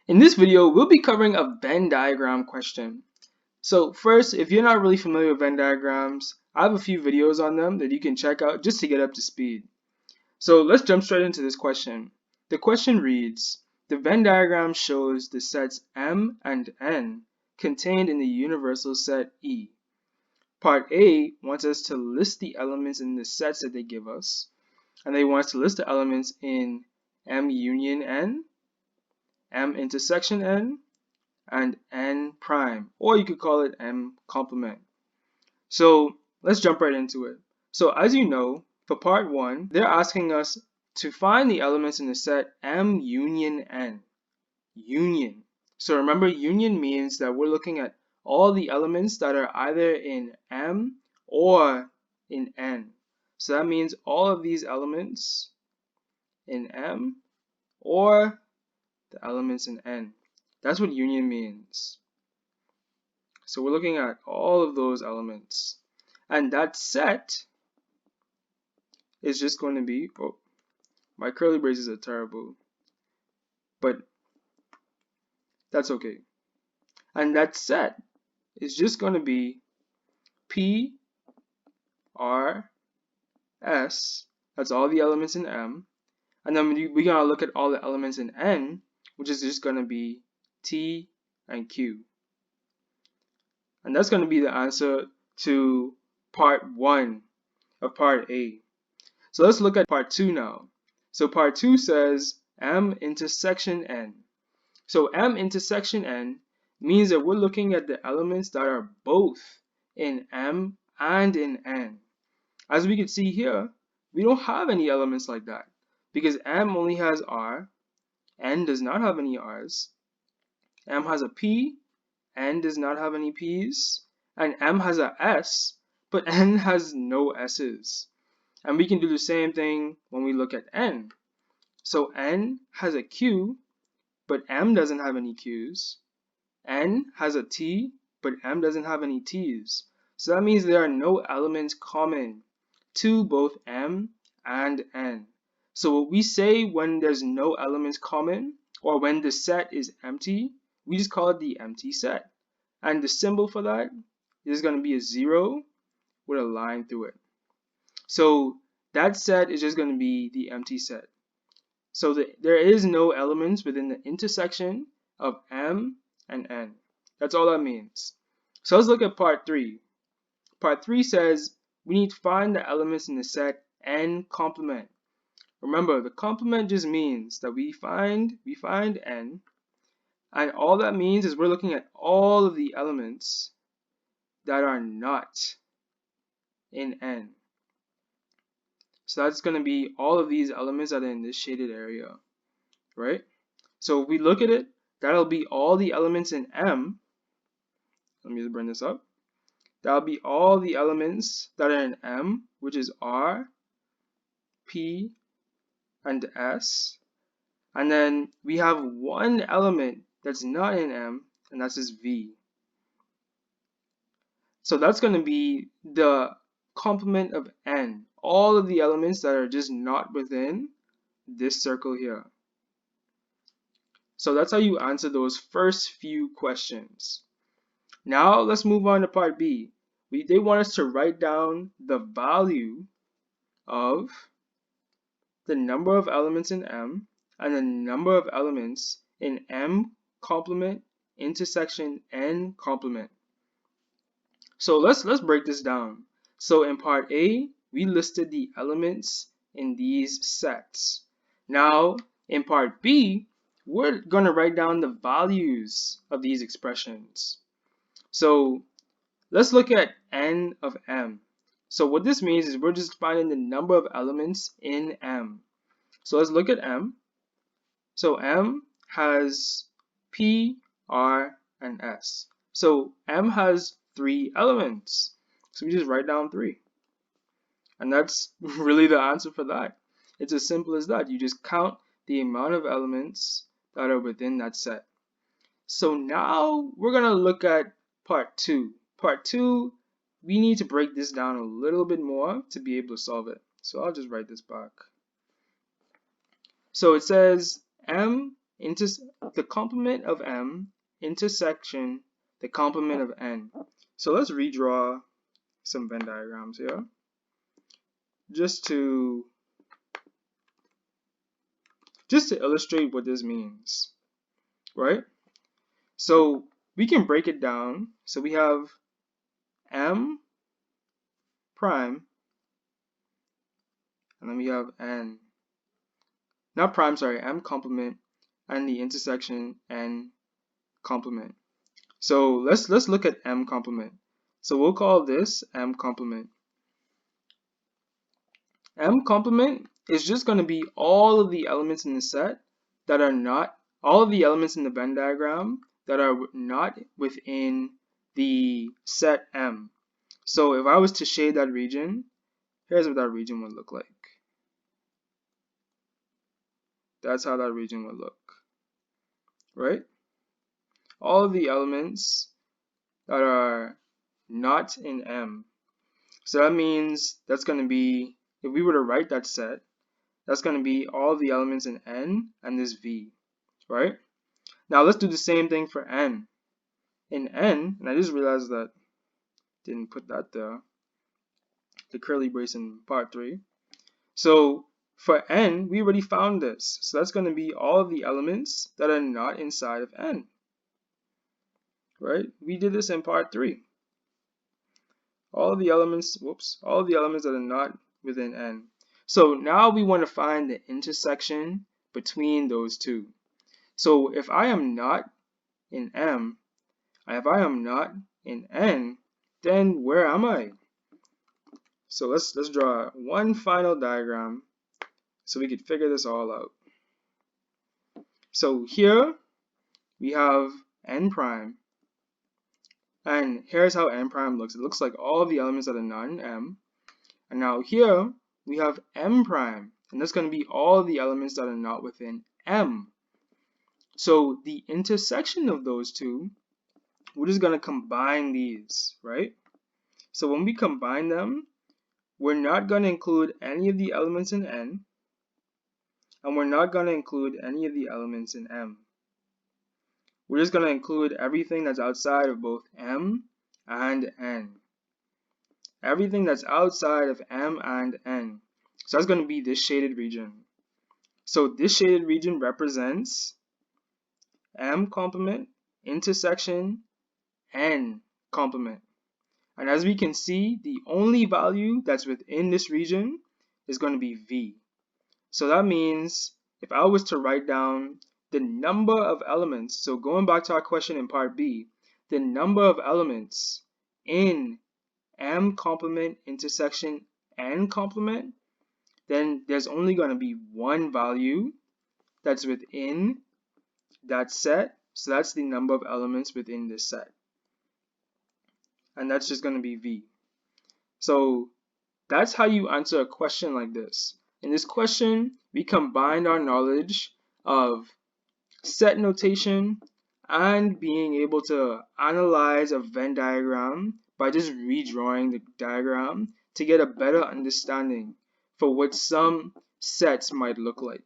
In this video, we'll be covering a Venn diagram question. So first, if you're not really familiar with Venn diagrams, I have a few videos on them that you can check out just to get up to speed. So let's jump straight into this question. The question reads, the Venn diagram shows the sets M and N contained in the universal set E. Part A wants us to list the elements in the sets that they give us, and they want us to list the elements in M union N, M intersection N, and N prime, or you could call it M complement. So let's jump right into it. So as you know, for part 1, they're asking us to find the elements in the set M union N. Union. So remember, union means that we're looking at all the elements that are either in M or in N. So that means all of these elements in M or the elements in N. That's what union means. So we're looking at all of those elements. And that set is just going to be, oh, my curly braces are terrible, but that's okay. And that set is just going to be P, R, S, that's all the elements in M. And then we're going to look at all the elements in N, which is just going to be T and Q. And that's going to be the answer to part 1 of part A. So let's look at part 2 now. So part 2 says M intersection N. So M intersection N means that we're looking at the elements that are both in M and in N. As we can see here, we don't have any elements like that because M only has R, N does not have any R's, M has a P, N does not have any P's, and M has a S, but N has no S's. And we can do the same thing when we look at N. So N has a Q, but M doesn't have any Q's. N has a T, but M doesn't have any T's. So that means there are no elements common to both M and N. So what we say when there's no elements common, or when the set is empty, we just call it the empty set. And the symbol for that is going to be a 0 with a line through it. So that set is just going to be the empty set. So there is no elements within the intersection of M and N. That's all that means. So let's look at part 3. Part 3 says we need to find the elements in the set N complement. Remember, the complement just means that we find N, and all that means is we're looking at all of the elements that are not in N. So that's going to be all of these elements that are in this shaded area, right? So if we look at it, that'll be all the elements in M. Let me just bring this up. That'll be all the elements that are in M, which is R, P, and S. And then we have one element that's not in M, and that's this V. So that's going to be the complement of N. All of the elements that are just not within this circle here. So that's how you answer those first few questions. Now let's move on to part B. They want us to write down the value of the number of elements in M and the number of elements in M complement intersection N complement. So let's break this down. So in part A, we listed the elements in these sets. Now in part B, we're going to write down the values of these expressions. So let's look at N of M. So what this means is we're just finding the number of elements in M. So let's look at M. So M has P, R, and S. So M has 3 elements. So we just write down 3. And that's really the answer for that. It's as simple as that. You just count the amount of elements that are within that set. So now we're going to look at part 2. Part 2, we need to break this down a little bit more to be able to solve it. So I'll just write this back. So it says M the complement of M intersection the complement of N. So let's redraw some Venn diagrams here just to illustrate what this means, right? So we can break it down. So we have M prime, and then we have N, not prime, sorry, M complement, and the intersection N complement. So let's look at M complement. So we'll call this M complement. M complement is just going to be all of the elements in the set that are not, all of the elements in the Venn diagram that are not within the set M. So if I was to shade that region, here's what that region would look like. That's how that region would look, right? All of the elements that are not in M. So that means that's going to be, if we were to write that set, that's going to be all the elements in N and this V, right? Now let's do the same thing for N. In N, and I just realized that didn't put that there, the curly brace in part 3. So for N, we already found this. So that's going to be all of the elements that are not inside of N, right? We did this in part 3. All of the elements, all of the elements that are not within N. So now we want to find the intersection between those two. So if I am not in M, and if I am not in N, then where am I? So let's draw one final diagram so we could figure this all out. So here we have N prime, and here's how N prime looks. It looks like all of the elements that are not in M. And now here we have M prime, and that's going to be all of the elements that are not within M. So the intersection of those two, we're just going to combine these, right? So when we combine them, we're not going to include any of the elements in N, and we're not going to include any of the elements in M. We're just going to include everything that's outside of both M and N. Everything that's outside of M and N. So that's going to be this shaded region. So this shaded region represents M complement intersection N complement. And as we can see, the only value that's within this region is going to be V. So that means if I was to write down the number of elements, so going back to our question in part B, the number of elements in M complement intersection N complement, then there's only going to be one value that's within that set. So that's the number of elements within this set. And that's just going to be V. So that's how you answer a question like this. In this question, we combined our knowledge of set notation and being able to analyze a Venn diagram by just redrawing the diagram to get a better understanding for what some sets might look like.